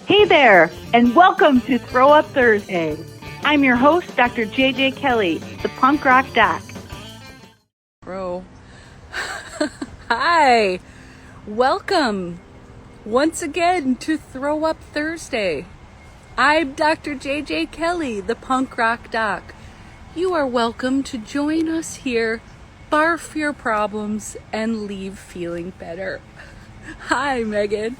Hey there, and welcome to Throw Up Thursday. I'm your host, Dr. JJ Kelly, the punk rock doc. Bro. Hi. Welcome once again to Throw Up Thursday. I'm Dr. JJ Kelly, the punk rock doc. You are welcome to join us here, barf your problems, and leave feeling better. Hi, Megan.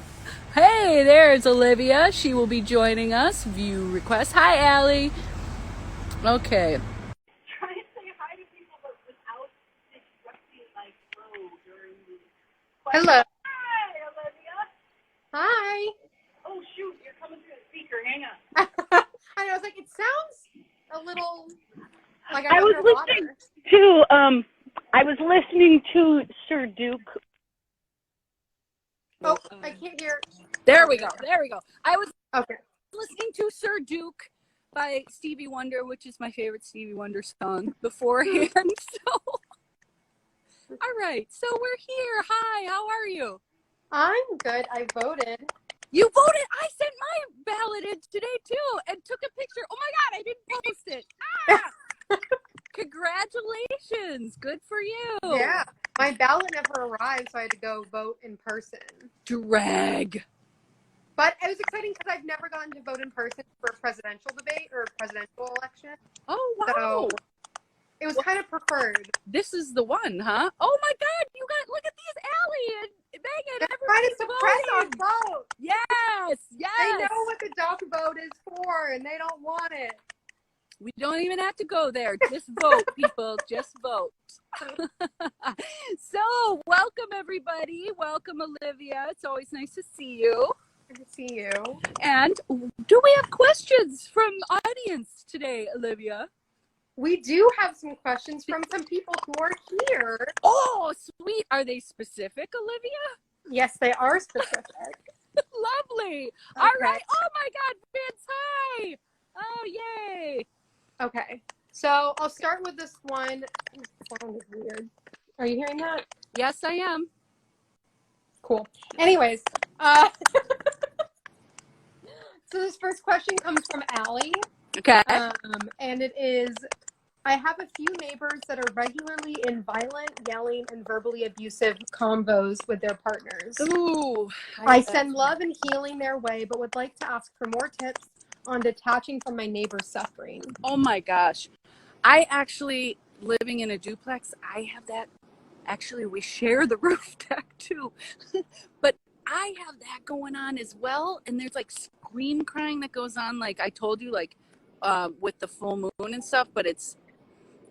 Hey, there's Olivia. She will be joining us. View request. Hi, Allie. Okay. Try to say hi to people, but without disrupting my flow during the question. Hello. Hi, Olivia. Hi. Oh, shoot, you're coming through the speaker. Hang on. I was like, it sounds a little like I I'm was underwater. I was listening to Sir Duke. Oh, I can't hear. There we go. I was Okay. listening to Sir Duke by Stevie Wonder, which is my favorite Stevie Wonder song beforehand. So, all right. So we're here. Hi, how are you? I'm good. I voted. You voted. I sent my ballot in today too and took a picture. Oh my God, I didn't post it. Ah! Congratulations. Good for you. Yeah. My ballot never arrived, so I had to go vote in person. Drag. But it was exciting because I've never gotten to vote in person for a presidential debate or a presidential election. Oh, wow. So it was kind of preferred. This is the one, huh? Oh my God, you got, look at these, Allie and Megan. They're trying to suppress our Voting. vote. Yes. They know what the doc vote is for, and they don't want it. We don't even have to go there. Just vote, people. Just vote. So, welcome, everybody. Welcome, Olivia. It's always nice to see you. Good to see you. And do we have questions from audience today, Olivia? We do have some questions from some people who are here. Oh, sweet. Are they specific, Olivia? Yes, they are specific. Lovely. Okay. All right. Oh, my God. Vince, hi. Oh, yay. Okay, so I'll start with this one. The sound is weird. Are you hearing that? Yes, I am. Cool. Anyways, so this first question comes from Allie. Okay. And it is, I have a few neighbors that are regularly in violent, yelling, and verbally abusive combos with their partners. Ooh. I send love and healing their way, but would like to ask for more tips on detaching from my neighbor's suffering. Oh my gosh. I actually, living in a duplex, I have that. Actually, we share the roof deck too. But I have that going on as well. And there's like scream crying that goes on, like I told you, like with the full moon and stuff. But it's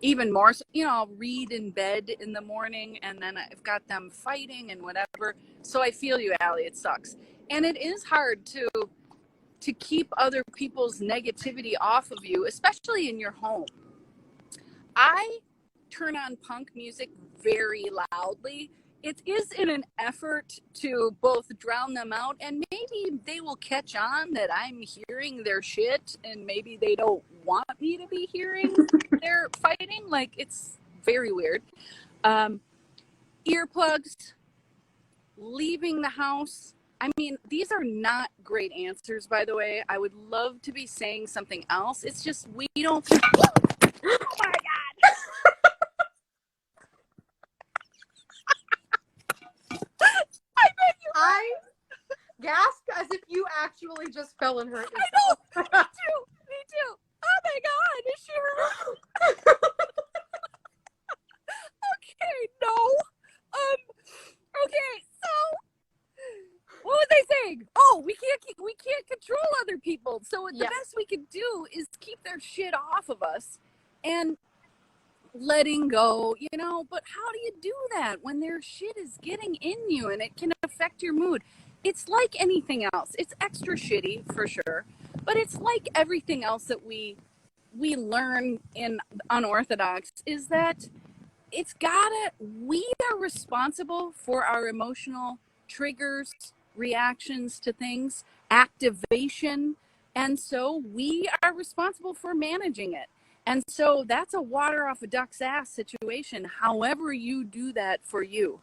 even more, I'll read in bed in the morning and then I've got them fighting and whatever. So I feel you, Allie. It sucks. And it is hard to keep other people's negativity off of you, especially in your home. I turn on punk music very loudly. It is in an effort to both drown them out, and maybe they will catch on that I'm hearing their shit, and maybe they don't want me to be hearing their fighting. Like, it's very weird. Earplugs, leaving the house. I mean, these are not great answers, by the way. I would love to be saying something else. It's just we don't. Oh my God. I gasped as if you actually just fell and hurt I yourself. know. Me too. Oh my God. Is she hurt? Okay. No. Okay. So, what was I saying? Oh, we can't control other people. So the best we can do is keep their shit off of us and letting go, but how do you do that when their shit is getting in you and it can affect your mood? It's like anything else. It's extra shitty for sure, but it's like everything else that we learn in unorthodox is that we are responsible for our emotional triggers, reactions to things, activation, and so we are responsible for managing it. And so that's a water off a duck's ass situation, however you do that for you.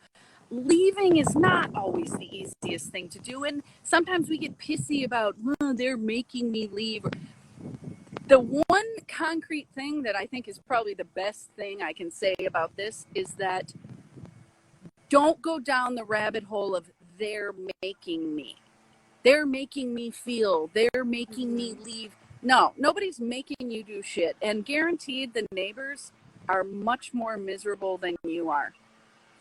leaving is not always the easiest thing to do. And sometimes we get pissy about, they're making me leave. The one concrete thing that I think is probably the best thing I can say about this is that don't go down the rabbit hole of they're making me. They're making me feel. They're making me leave. No, nobody's making you do shit. And guaranteed the neighbors are much more miserable than you are.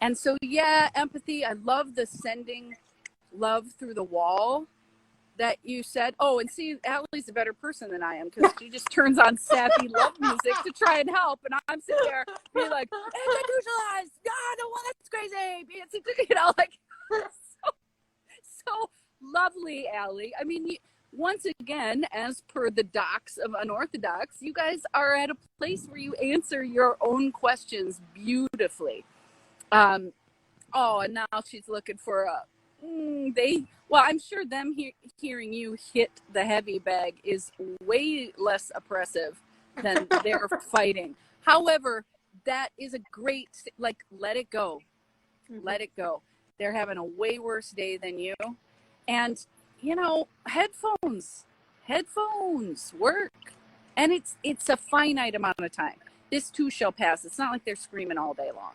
And so, yeah, empathy. I love the sending love through the wall that you said. Oh, and see, Allie's a better person than I am because she just turns on sappy love music to try and help. And I'm sitting there being like, institutionalized. No, well, that's crazy. You know, like, so lovely, Allie. I mean, once again, as per the docs of Unorthodox, you guys are at a place where you answer your own questions beautifully. And now she's looking for well, I'm sure them hearing you hit the heavy bag is way less oppressive than they're fighting. However, that is a great, like, let it go. Let it go. They're having a way worse day than you. And, you know, headphones work. And it's a finite amount of time. This too shall pass. It's not like they're screaming all day long.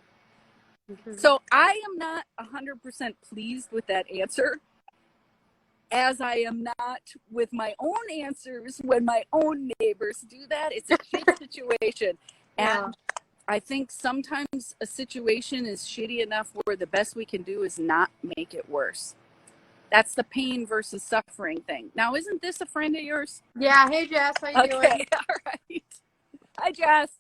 So I am not 100% pleased with that answer, as I am not with my own answers when my own neighbors do that. It's a shit situation. And I think sometimes a situation is shitty enough where the best we can do is not make it worse. That's the pain versus suffering thing. Now, isn't this a friend of yours? Yeah. Hey, Jess. How you doing? Okay. All right. Hi, Jess.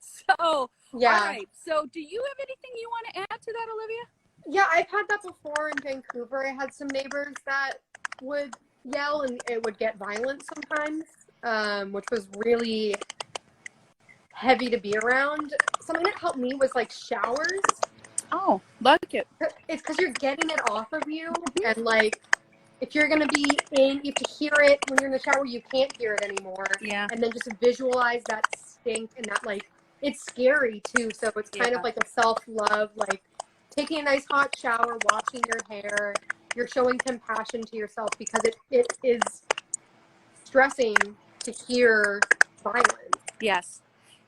So, yeah. All right. So, do you have anything you want to add to that, Olivia? Yeah, I've had that before in Vancouver. I had some neighbors that would yell and it would get violent sometimes, which was really heavy to be around. Something that helped me was like showers. Oh, like it. It's because you're getting it off of you, and like if you're gonna be in, you have to hear it when you're in the shower. You can't hear it anymore. Yeah. And then just visualize that stink and that, like, it's scary too. So it's kind of like a self-love, like taking a nice hot shower, washing your hair. You're showing compassion to yourself because it is stressing to hear violence. Yes.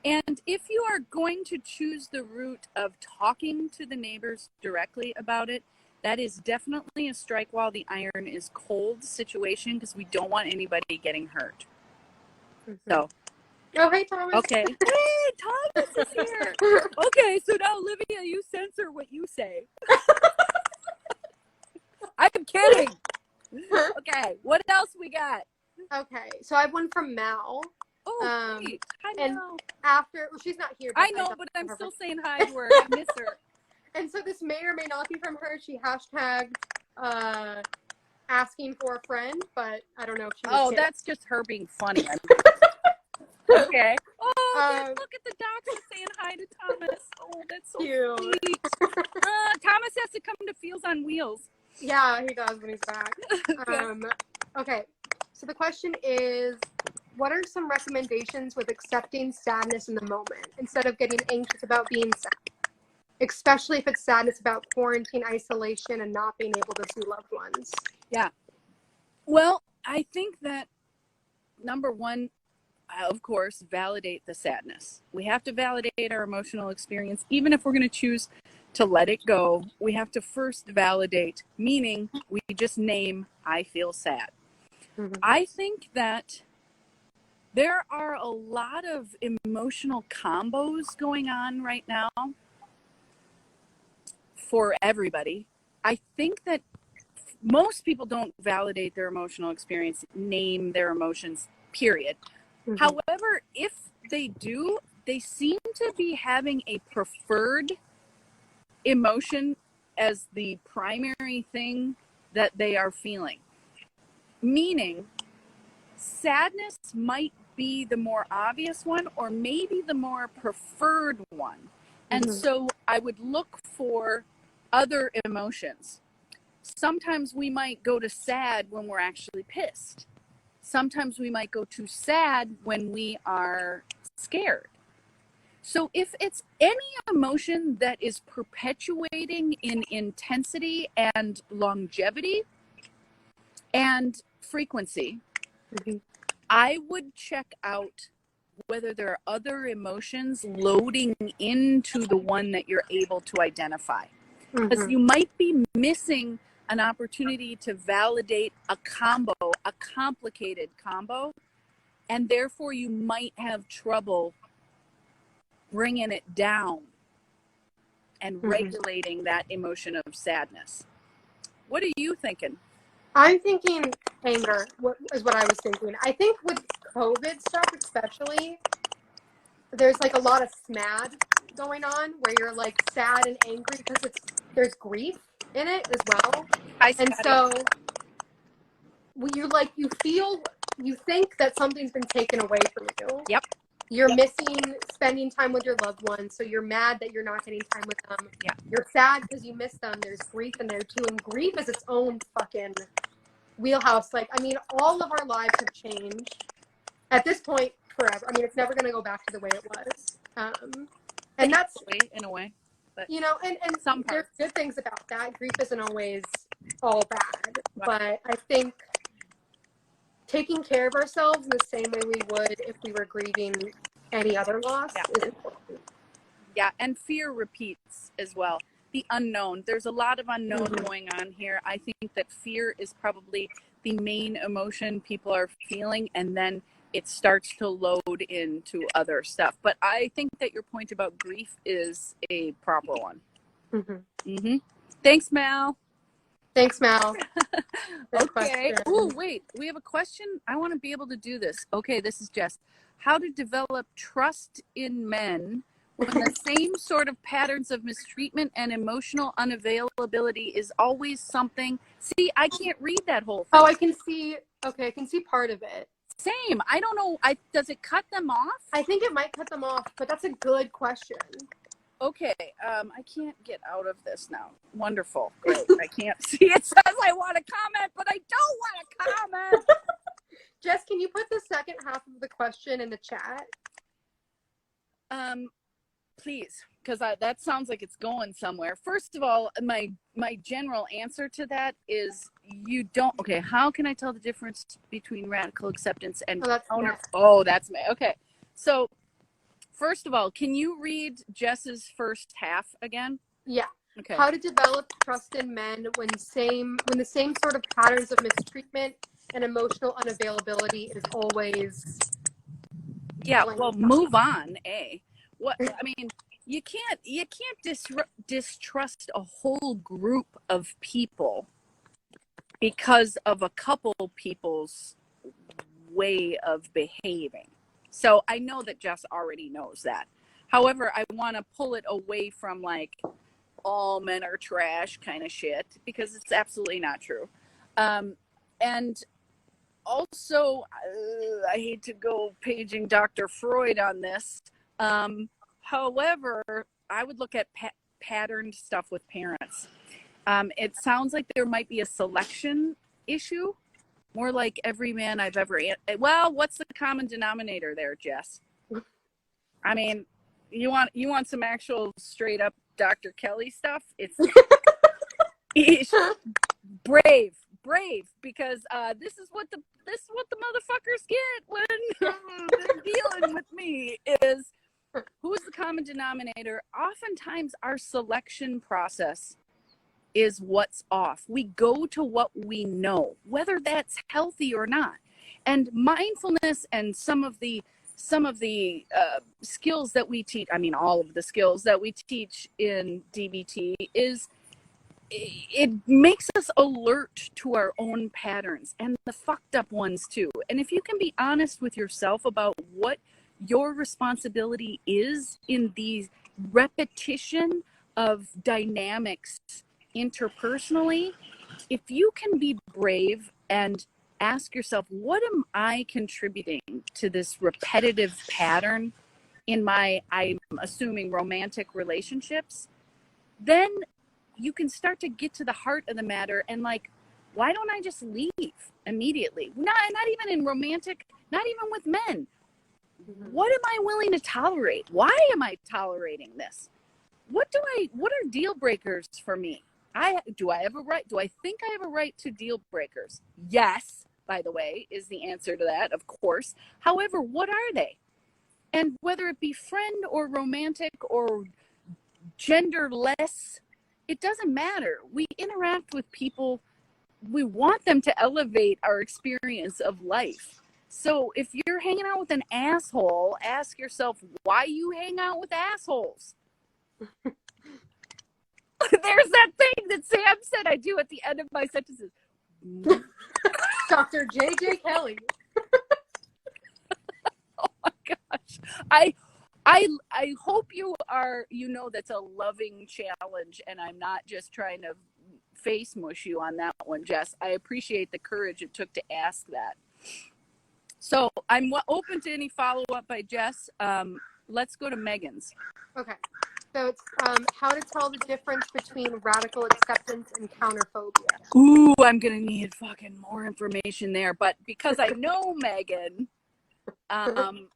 And if you are going to choose the route of talking to the neighbors directly about it, that is definitely a strike while the iron is cold situation because we don't want anybody getting hurt. So. Oh, hey, Thomas. Okay. Hey, Thomas is here. Okay, so now, Olivia, you censor what you say. I'm kidding. Okay, what else we got? Okay, so I have one from Mal. Oh, great. Hi, and Mal. after, well, she's not here. I know, but I'm still saying hi to her. I miss her. And so this may or may not be from her. She hashtagged asking for a friend, but I don't know if she was kidding. That's just her being funny. Okay. Oh, look at the doctor saying hi to Thomas. Oh, that's so cute. Sweet. Thomas has to come to Feels on Wheels. Yeah, he does when he's back. Okay, so the question is, what are some recommendations with accepting sadness in the moment instead of getting anxious about being sad? Especially if it's sadness about quarantine, isolation, and not being able to see loved ones. Yeah. Well, I think that number one, of course, validate the sadness. We have to validate our emotional experience. Even if we're going to choose to let it go, we have to first validate, meaning we just name, I feel sad. Mm-hmm. I think that there are a lot of emotional combos going on right now for everybody. I think that most people don't validate their emotional experience, name their emotions, period. Mm-hmm. However, if they do, they seem to be having a preferred emotion as the primary thing that they are feeling. Meaning, sadness might be the more obvious one or maybe the more preferred one. And so I would look for other emotions. Sometimes we might go to sad when we're actually pissed. Sometimes we might go to sad when we are scared. So if it's any emotion that is perpetuating in intensity and longevity and frequency, Mhm. I would check out whether there are other emotions loading into the one that you're able to identify. Because you might be missing an opportunity to validate a combo, a complicated combo, and therefore you might have trouble bringing it down and regulating that emotion of sadness. What are you thinking? I'm thinking anger is what I was thinking. I think with COVID stuff especially, there's like a lot of SMAD going on where you're like sad and angry because there's grief in it as well. Hi, And Scotty. so you think that something's been taken away from you. Yep. You're missing spending time with your loved ones, so you're mad that you're not getting time with them. Yeah. You're sad because you miss them. There's grief in there too, and grief is its own fucking wheelhouse. Like, I mean, all of our lives have changed at this point forever. I mean, it's never going to go back to the way it was. And that's, in a way, but you know, and some there's parts. good things about that. Grief isn't always all bad, but I think taking care of ourselves in the same way we would if we were grieving any other loss is important. Yeah, and fear repeats as well. The unknown. There's a lot of unknown going on here. I think that fear is probably the main emotion people are feeling, and then it starts to load into other stuff. But I think that your point about grief is a proper one. Thanks, Mal. Thanks, Mal. Okay. Oh, wait. We have a question. I want to be able to do this. Okay, this is Jess. How to develop trust in men when the same sort of patterns of mistreatment and emotional unavailability is always something. See, I can't read that whole thing. Oh, I can see. Okay, I can see part of it. Same. I don't know. Does it cut them off? I think it might cut them off, but that's a good question. Okay, I can't get out of this now. Wonderful. Great. I can't see. It says I want to comment, but I don't want to comment. Jess, can you put the second half of the question in the chat? Please, because that sounds like it's going somewhere. First of all, my general answer to that is you don't. Okay, how can I tell the difference between radical acceptance and counter? Oh, that's me. Okay, so. First of all, can you read Jess's first half again? Yeah. Okay. How to develop trust in men when the same sort of patterns of mistreatment and emotional unavailability is always. Yeah. Well, move on. What I mean, you can't distrust a whole group of people because of a couple people's way of behaving. So I know that Jess already knows that. However, I want to pull it away from like all men are trash kind of shit, because it's absolutely not true. And also, I hate to go paging Dr. Freud on this. However, I would look at patterned stuff with parents. It sounds like there might be a selection issue. More like every man I've ever. Well, what's the common denominator there, Jess? I mean, you want some actual straight up Dr. Kelly stuff? It's brave, because this is what the motherfuckers get when they're dealing with me. Is who is the common denominator? Oftentimes, our selection process is what's off. We go to what we know, whether that's healthy or not. And mindfulness and some of the skills that we teach, I mean, all of the skills that we teach in DBT it makes us alert to our own patterns and the fucked up ones too. And if you can be honest with yourself about what your responsibility is in these repetition of dynamics interpersonally, if you can be brave and ask yourself, what am I contributing to this repetitive pattern in my, I'm assuming, romantic relationships, then you can start to get to the heart of the matter and like, why don't I just leave immediately? Not even in romantic, not even with men. What am I willing to tolerate? Why am I tolerating this? What are deal breakers for me? Do I have a right? Do I think I have a right to deal breakers? Yes, by the way, is the answer to that, of course. However, what are they? And whether it be friend or romantic or genderless, it doesn't matter. We interact with people. We want them to elevate our experience of life. So if you're hanging out with an asshole, ask yourself why you hang out with assholes. There's that thing that Sam said I do at the end of my sentences. Dr. J.J. Kelly. Oh my gosh. I hope you know that's a loving challenge, and I'm not just trying to face mush you on that one, Jess. I appreciate the courage it took to ask that. So I'm open to any follow-up by Jess. Let's go to Megan's. Okay. So it's how to tell the difference between radical acceptance and counterphobia. Ooh, I'm going to need fucking more information there. But because I know Megan, I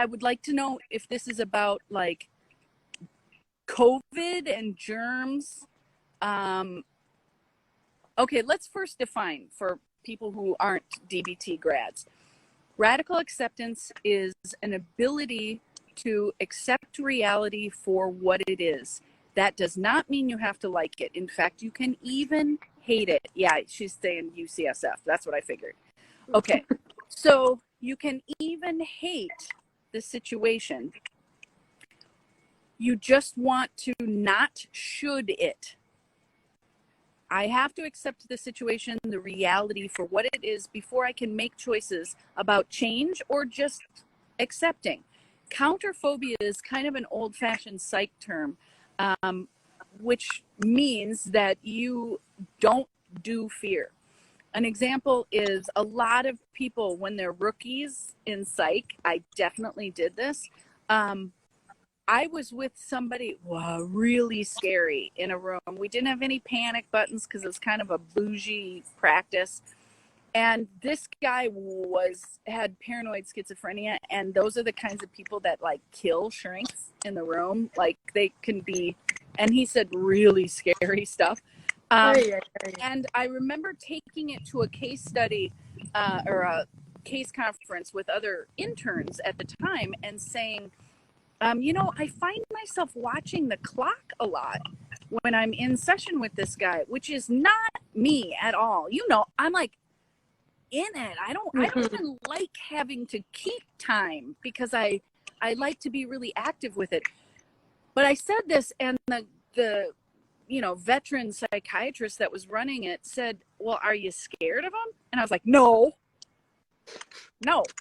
would like to know if this is about like COVID and germs. Okay, let's first define for people who aren't DBT grads. Radical acceptance is an ability to accept reality for what it is. That does not mean you have to like it. In fact, you can even hate it. Yeah, she's saying UCSF. That's what I figured. Okay, so you can even hate the situation. You just want to not should it. I have to accept the situation, the reality for what it is before I can make choices about change or just accepting. Counterphobia is kind of an old-fashioned psych term, which means that you don't do fear. An example is a lot of people when they're rookies in psych, I definitely did this. I was with somebody really scary in a room. We didn't have any panic buttons because it was kind of a bougie practice. And this guy had paranoid schizophrenia. And those are the kinds of people that like kill shrinks in the room. Like they can be, and he said really scary stuff. And I remember taking it to a case study or a case conference with other interns at the time and saying, I find myself watching the clock a lot when I'm in session with this guy, which is not me at all. I'm like in it. I don't even like having to keep time because I like to be really active with it. But I said this, and the veteran psychiatrist that was running it said, well, are you scared of him? And I was like, no.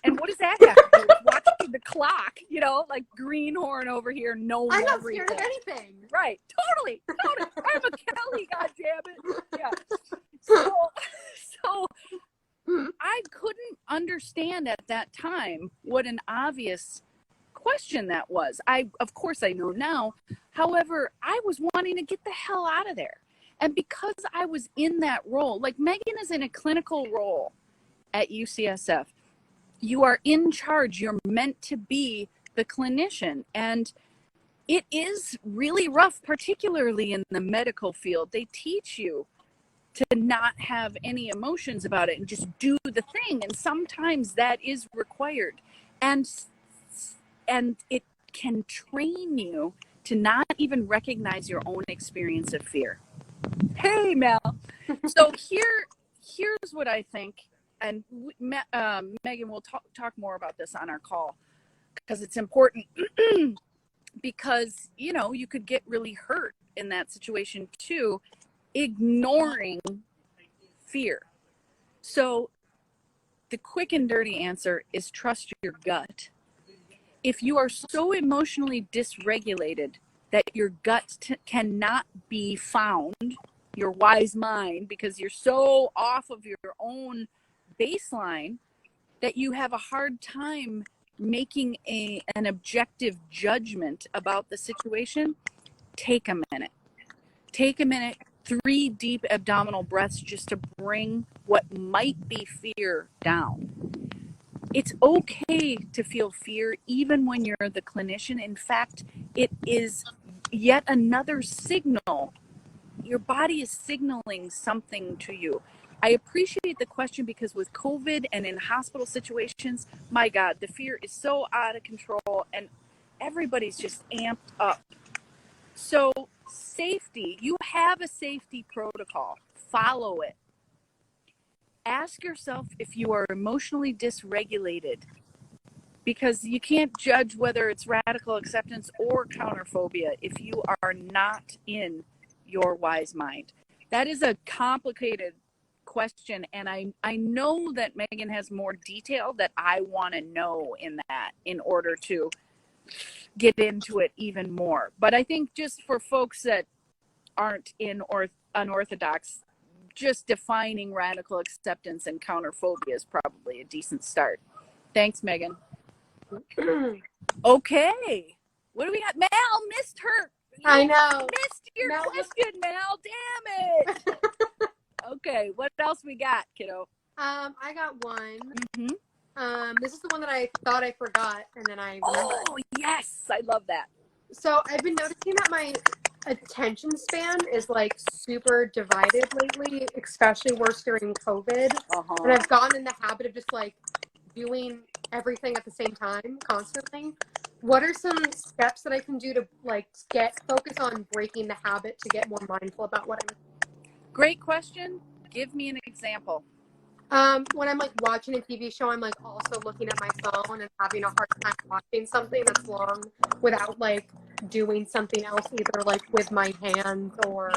And what does that have to do with watching the clock? Like greenhorn over here, no I'm not everything. scared of anything. Right. Totally. I'm a Kelly, goddammit. Yeah. So I couldn't understand at that time what an obvious question that was. Of course I know now. However, I was wanting to get the hell out of there. And because I was in that role, like Megan is in a clinical role at UCSF. You are in charge. You're meant to be the clinician. And it is really rough, particularly in the medical field. They teach you to not have any emotions about it and just do the thing. And sometimes that is required. And it can train you to not even recognize your own experience of fear. Hey, Mel. So here's what I think. And Megan, we'll talk more about this on our call because it's important because, you could get really hurt in that situation too, ignoring fear. So the quick and dirty answer is trust your gut. If you are so emotionally dysregulated that your gut cannot be found, your wise mind, because you're so off of your own baseline that you have a hard time making an objective judgment about the situation, take a minute. 3 deep abdominal breaths just to bring what might be fear down. It's okay to feel fear even when you're the clinician. In fact, it is yet another signal. Your body is signaling something to you. I appreciate the question because with COVID and in hospital situations, my God, the fear is so out of control and everybody's just amped up. So safety, you have a safety protocol, follow it. Ask yourself if you are emotionally dysregulated, because you can't judge whether it's radical acceptance or counterphobia if you are not in your wise mind. That is a complicated question, and I know that Megan has more detail that I want to know in that in order to get into it even more. But I think just for folks that aren't in or unorthodox, just defining radical acceptance and counterphobia is probably a decent start. Thanks, Megan. Okay. What do we got? Mel missed her. I know. Missed your Mel question, Mel. Damn it. Okay. What else we got, kiddo? I got one. Mm-hmm. This is the one that I thought I forgot, and then I remembered. Oh, yes. I love that. So I've been noticing that my attention span is like super divided lately, especially worse during COVID. And I've gotten in the habit of just like doing everything at the same time constantly. What are some steps that I can do to like focus on breaking the habit to get more mindful about what I'm doing? Great question. Give me an example. When I'm like watching a TV show, I'm like also looking at my phone and having a hard time watching something that's long without like doing something else, either like with my hands or.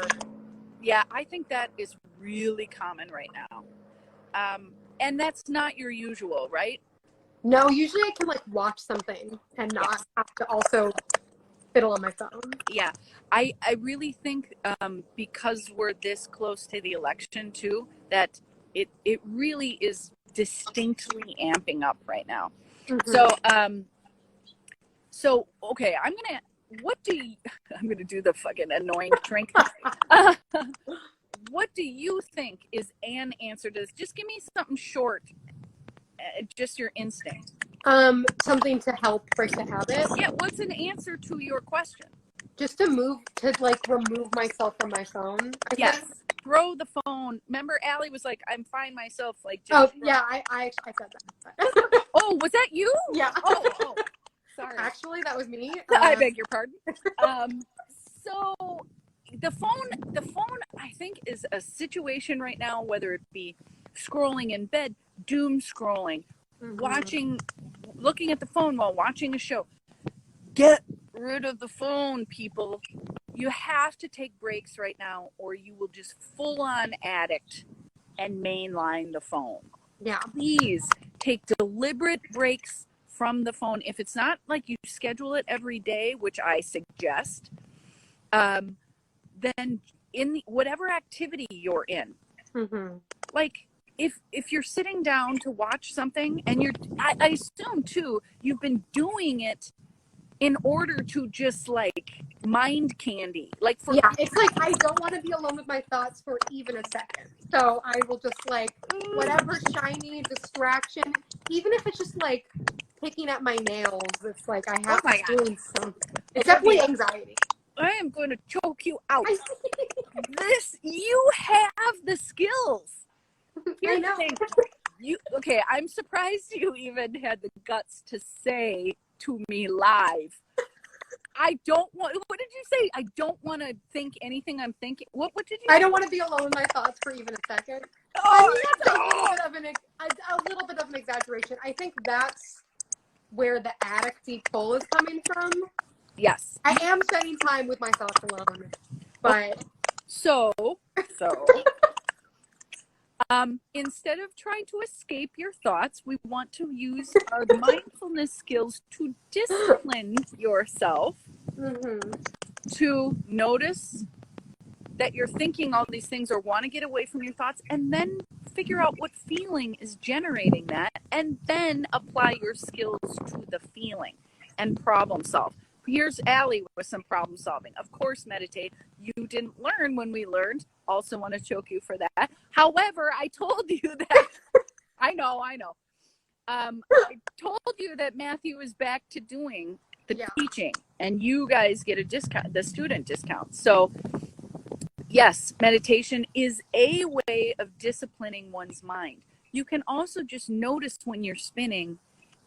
Yeah, I think that is really common right now. And that's not your usual, right? No, usually I can like watch something and not have to also fiddle on my phone. Yeah, I really think because we're this close to the election too, that it really is distinctly amping up right now. Mm-hmm. So okay, I'm gonna do the fucking annoying drink. What do you think is an answer to this? Just give me something short, just your instinct. Something to help break the habit. Yeah, what's an answer to your question? Just to remove myself from my phone. Yes. Throw the phone. Remember, Allie was like, "I'm fine myself." Like, just I said that. Oh, was that you? Yeah. Oh, sorry. Actually, that was me. I beg your pardon. So the phone, I think, is a situation right now, whether it be scrolling in bed, doom scrolling, looking at the phone while watching a show. Get rid of the phone, people. You have to take breaks right now, or you will just full on addict and mainline the phone. Yeah. Please take deliberate breaks from the phone. If it's not like you schedule it every day, which I suggest, then in whatever activity you're in, like if you're sitting down to watch something and I assume too, you've been doing it in order to just like mind candy. It's like I don't want to be alone with my thoughts for even a second. So I will just like whatever shiny distraction, even if it's just like picking at my nails, it's like I have to do something. It's definitely anxiety. I am going to choke you out. You have the skills. Here's I know. The thing. Okay, I'm surprised you even had the guts to say to me live, what did you say? I don't want to think anything I'm thinking. What did you say? I don't want to be alone with my thoughts for even a second. That's a little bit of an exaggeration. I think that's where the addicty pull is coming from. Yes. I am spending time with my thoughts alone, but so instead of trying to escape your thoughts, we want to use our mindfulness skills to discipline yourself to notice that you're thinking all these things or want to get away from your thoughts, and then figure out what feeling is generating that, and then apply your skills to the feeling and problem solve. Here's Allie with some problem solving. Of course, meditate. You didn't learn when we learned. Also want to choke you for that. However, I told you that. I know. I told you that Matthew is back to doing the teaching, and you guys get a discount, the student discount. So yes, meditation is a way of disciplining one's mind. You can also just notice when you're spinning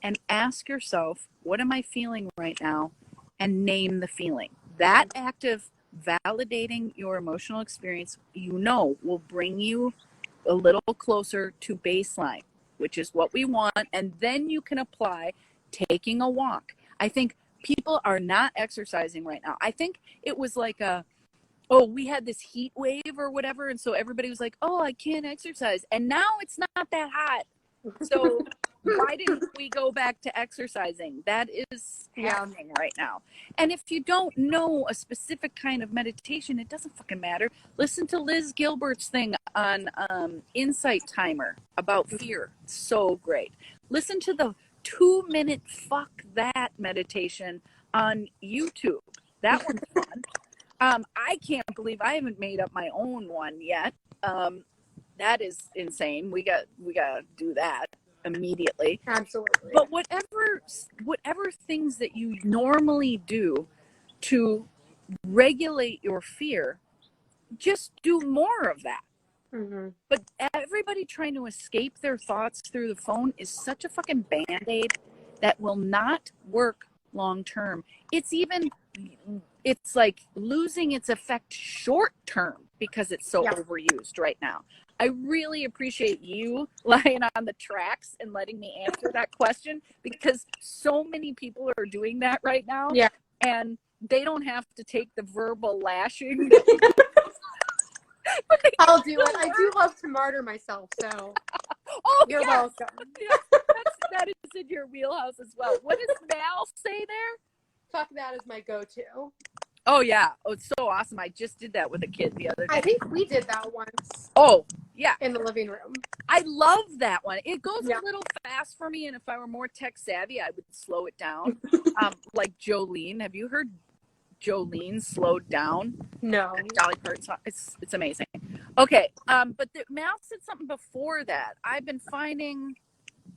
and ask yourself, what am I feeling right now? And name the feeling. That act of validating your emotional experience, will bring you a little closer to baseline, which is what we want. And then you can apply taking a walk. I think people are not exercising right now. I think it was like we had this heat wave or whatever. And so everybody was like, I can't exercise. And now it's not that hot. So why didn't we go back to exercising? That is happening right now. And if you don't know a specific kind of meditation, it doesn't fucking matter. Listen to Liz Gilbert's thing on Insight Timer about fear. So great. Listen to the 2-minute fuck that meditation on YouTube. That one's fun. I can't believe I haven't made up my own one yet. That is insane. We got to do that immediately. Absolutely. But whatever things that you normally do to regulate your fear, just do more of that. Mm-hmm. But everybody trying to escape their thoughts through the phone is such a fucking band-aid that will not work long term. It's like losing its effect short term because it's so overused right now. I really appreciate you lying on the tracks and letting me answer that question, because so many people are doing that right now. Yeah. And they don't have to take the verbal lashing. I'll do it. I do love to martyr myself, so you're welcome. Yeah, that is in your wheelhouse as well. What does Mal say there? Fuck that is my go-to. Oh, yeah. Oh, it's so awesome. I just did that with a kid the other day. I think we did that once. Oh, yeah. In the living room. I love that one. It goes a little fast for me, and if I were more tech savvy, I would slow it down. Like Jolene. Have you heard Jolene slowed down? No. Dolly Parton song. It's amazing. Okay. But Mal said something before that. I've been finding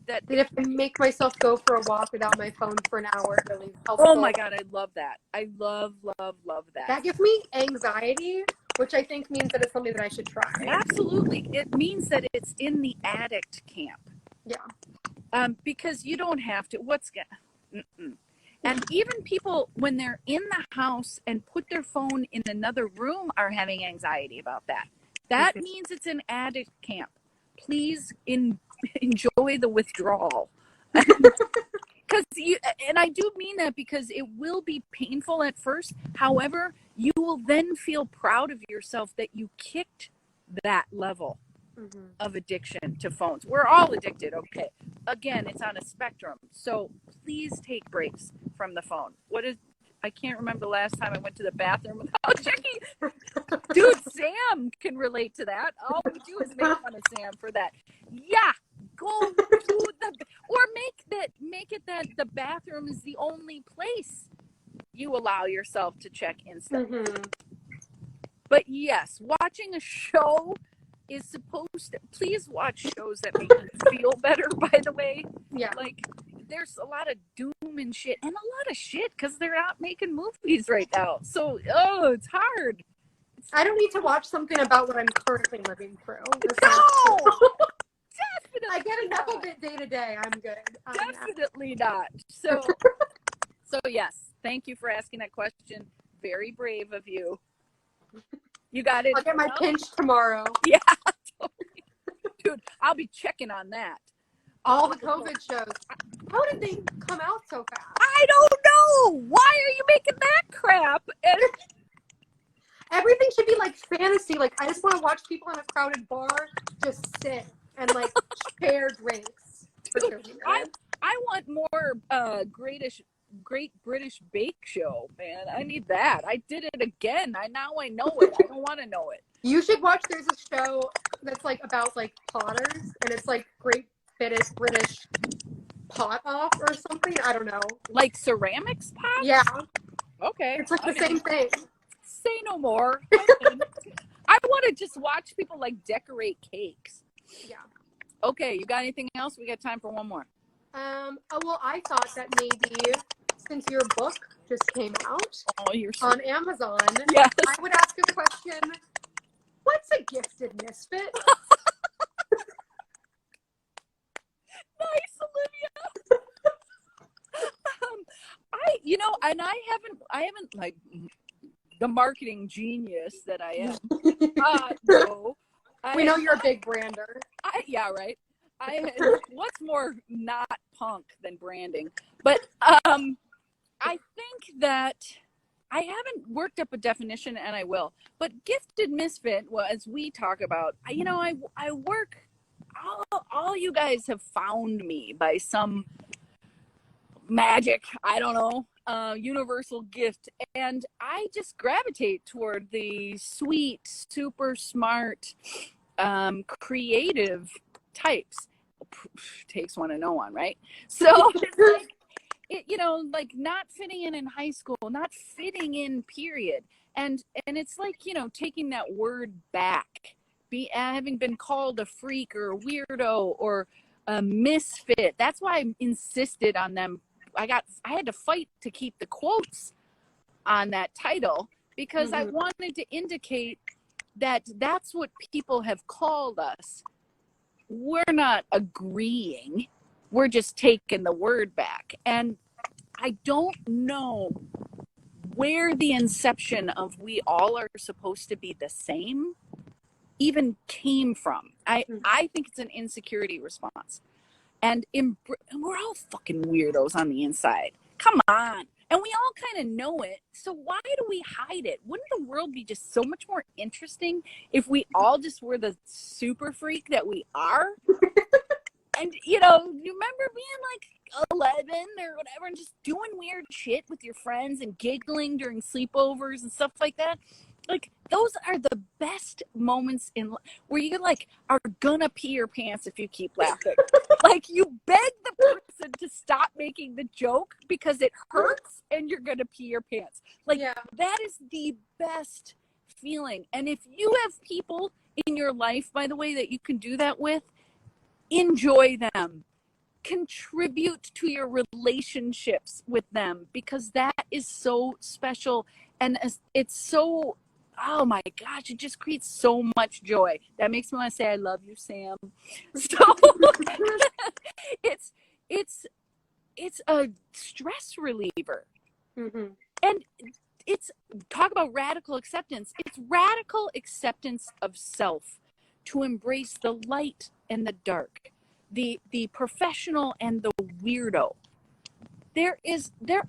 that if I make myself go for a walk without my phone for an hour, it really helps. Oh my God, I love that. I love that. That gives me anxiety, which I think means that it's something that I should try. Absolutely. It means that it's in the addict camp. Yeah. Because you don't have to. And even people, when they're in the house and put their phone in another room, are having anxiety about that. That means it's an addict camp. Please enjoy the withdrawal. Because and I do mean that, because it will be painful at first. However, you will then feel proud of yourself that you kicked that level of addiction to phones. We're all addicted, okay? Again, it's on a spectrum. So please take breaks from the phone. I can't remember the last time I went to the bathroom without checking. Dude, Sam can relate to that. All we do is make fun of Sam for that. Yeah, go to make it that the bathroom is the only place you allow yourself to check instantly. But yes, watching a show is supposed to. Please watch shows that make you feel better, by the way. Yeah. Like, there's a lot of doom and shit, and a lot of shit because they're not making movies right now. So, it's hard. I don't need to watch something about what I'm currently living through. No! Definitely I get enough of it day to day. I'm good. Definitely not. So yes, thank you for asking that question. Very brave of you. You got it. I'll get my pinch tomorrow. Yeah, totally. Dude, I'll be checking on that. All the COVID shows. How did they come out so fast? I don't know. Why are you making that crap? And everything should be like fantasy. Like, I just want to watch people in a crowded bar just sit and like share drinks. Dude, I want more Great British Bake Show, man. I need that. I did it again. Now I know it. I don't want to know it. You should watch. There's a show that's like about like potters, and it's like Great British Pot Off or something. I don't know. Like ceramics pot? Yeah. Okay. It's like the same thing. Say no more. I want to just watch people like decorate cakes. Yeah. Okay, you got anything else? We got time for one more. Well, I thought that maybe since your book just came out on Amazon, yes. I would ask a question. What's a gifted misfit? Nice, Olivia. I haven't like the marketing genius that I am. No. We know you're a big brander. Yeah, right. What's more not punk than branding? But I think that I haven't worked up a definition, and I will. But gifted misfit, well, as we talk about, I work. All you guys have found me by some magic, I don't know, universal gift, and I just gravitate toward the sweet, super smart, creative types. Takes one to know one, right? So like not fitting in high school, not fitting in, period. And it's like, taking that word back, having been called a freak or a weirdo or a misfit. That's why I insisted on them. I had to fight to keep the quotes on that title, because I wanted to indicate that that's what people have called us. We're not agreeing. We're just taking the word back. And I don't know where the inception of we all are supposed to be the same even came from. I think it's an insecurity response. And we're all fucking weirdos on the inside. Come on. And we all kind of know it. So why do we hide it? Wouldn't the world be just so much more interesting if we all just were the super freak that we are? And, you remember being like 11 or whatever and just doing weird shit with your friends and giggling during sleepovers and stuff like that? Like, those are the best moments where you like are gonna pee your pants if you keep laughing. Like, you beg the person to stop making the joke because it hurts and you're gonna pee your pants. Like, that is the best feeling. And if you have people in your life, by the way, that you can do that with, enjoy them. Contribute to your relationships with them, because that is so special. And it's so, oh my gosh, it just creates so much joy. That makes me want to say I love you, Sam. So it's a stress reliever. And it's, talk about radical acceptance. It's radical acceptance of self, to embrace the light and the dark, the professional and the weirdo. There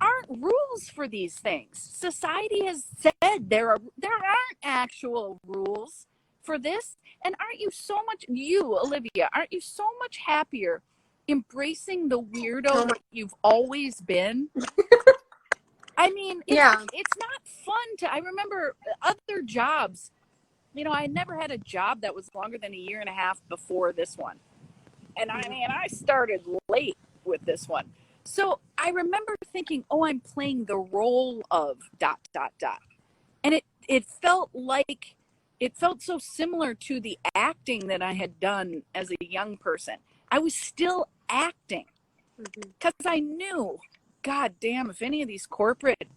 aren't rules for these things. Society has said there aren't actual rules for this. And aren't you so much, Olivia, aren't you so much happier embracing the weirdo that you've always been? I mean, it's not fun I remember other jobs. I had never had a job that was longer than a year and a half before this one. And I started late with this one. So I remember thinking, I'm playing the role of ... And it felt so similar to the acting that I had done as a young person. I was still acting because I knew, God damn, if any of these corporate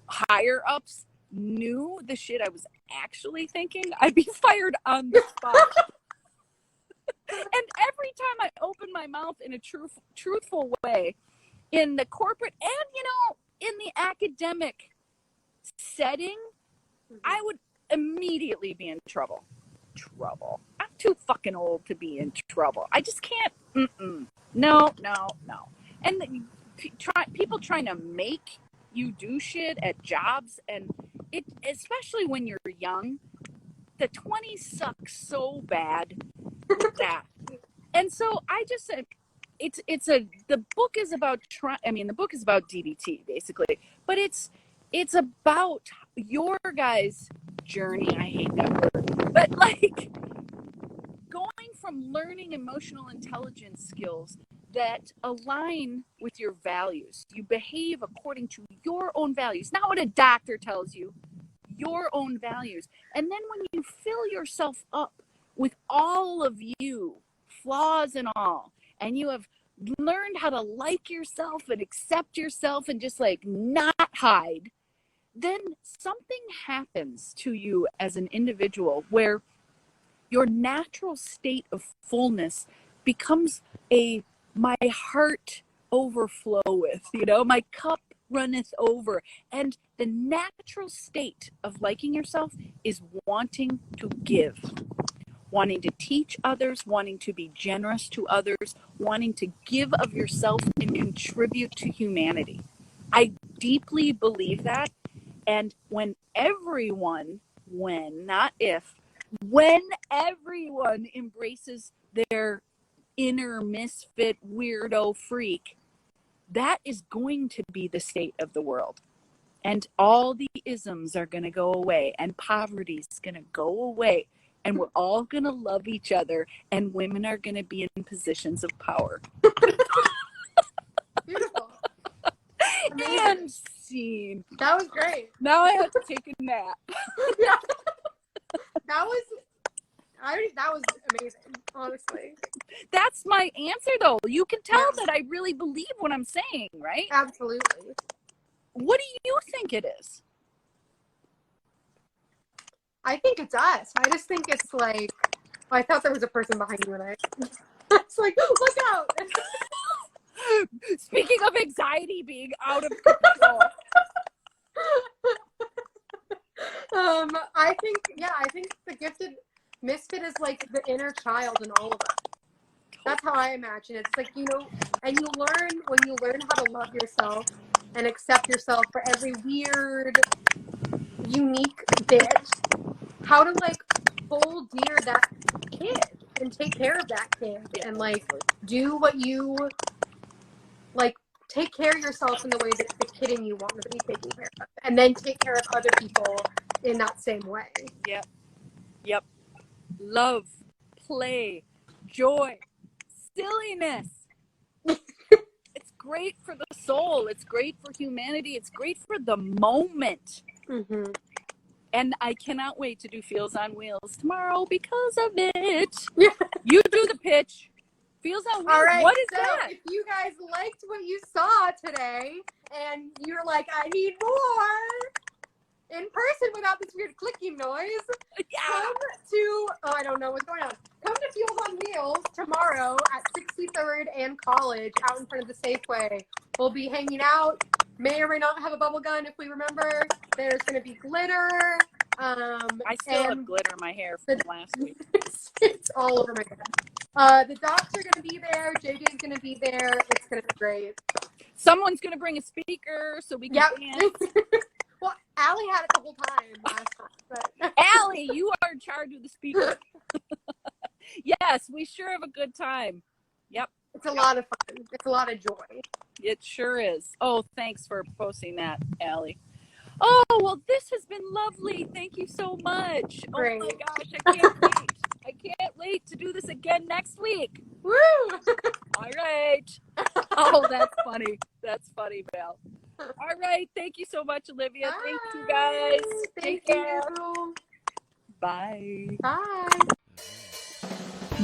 higher ups knew the shit I was actually thinking, I'd be fired on the spot. And every time I opened my mouth in a truthful way in the corporate and, in the academic setting, I would immediately be in trouble. I'm too fucking old to be in trouble. I just can't. No. And people trying to make you do shit at jobs, and it, especially when you're young, the 20s suck so bad with that. And so I just said, the book is about the book is about DBT basically, but it's about your guys' journey. I hate that word, but like going from learning emotional intelligence skills that align with your values. You behave according to your own values, not what a doctor tells you, your own values. And then when you fill yourself up with all of you, flaws and all, and you have learned how to like yourself and accept yourself and just like not hide, then something happens to you as an individual where your natural state of fullness becomes my heart overfloweth, my cup runneth over. And the natural state of liking yourself is wanting to give, wanting to teach others, wanting to be generous to others, wanting to give of yourself and contribute to humanity. I deeply believe that. And when everyone embraces their inner misfit weirdo freak, that is going to be the state of the world. And all the isms are going to go away, and poverty's going to go away, and we're all going to love each other, and women are going to be in positions of power. Beautiful. Amazing. And scene. That was great. Now I have to take a nap. Yeah. That was amazing, honestly. That's my answer, though. You can tell that I really believe what I'm saying, right? Absolutely. What do you think it is? I think it's us. I just think it's like, I thought there was a person behind you and it's like, look out. Speaking of anxiety being out of control. I think the gifted misfit is like the inner child in all of us. That's how I imagine it. It's like, and when you learn how to love yourself and accept yourself for every weird, unique bit, how to like hold dear that kid and take care of that kid and like do what you like, take care of yourself in the way that the kid in you wants to be taken care of, and then take care of other people in that same way. Yep. Love, play, joy, silliness. It's great for the soul. It's great for humanity. It's great for the moment. Mm-hmm. And I cannot wait to do Feels on Wheels tomorrow because of it. You do the pitch. Feels on Wheels. All right, what is that? If you guys liked what you saw today and you're like, I need more in person without this weird clicking noise, come to, I don't know what's going on. Come to Feels on Wheels tomorrow at 63rd and College out in front of the Safeway. We'll be hanging out. May or may not have a bubble gun if we remember. There's going to be glitter. I still have glitter in my hair from last week. It's all over my head. The docs are going to be there. JJ's going to be there. It's going to be great. Someone's going to bring a speaker so we can dance. Well, Allie had it the whole time last time. But Allie, you are in charge of the speaker. Yes, we sure have a good time. Yep. It's a lot of fun. It's a lot of joy. It sure is. Oh, thanks for posting that, Allie. Oh, well, this has been lovely. Thank you so much. Great. Oh, my gosh, I can't wait. I can't wait to do this again next week. Woo! All right. Oh, that's funny. That's funny, Val. All right. Thank you so much, Olivia. Bye. Thank you, guys. Thank Take care. you. Bye. Bye.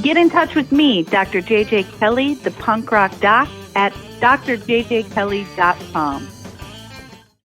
Get in touch with me, Dr. JJ Kelly, the punk rock doc, at drjjkelly.com.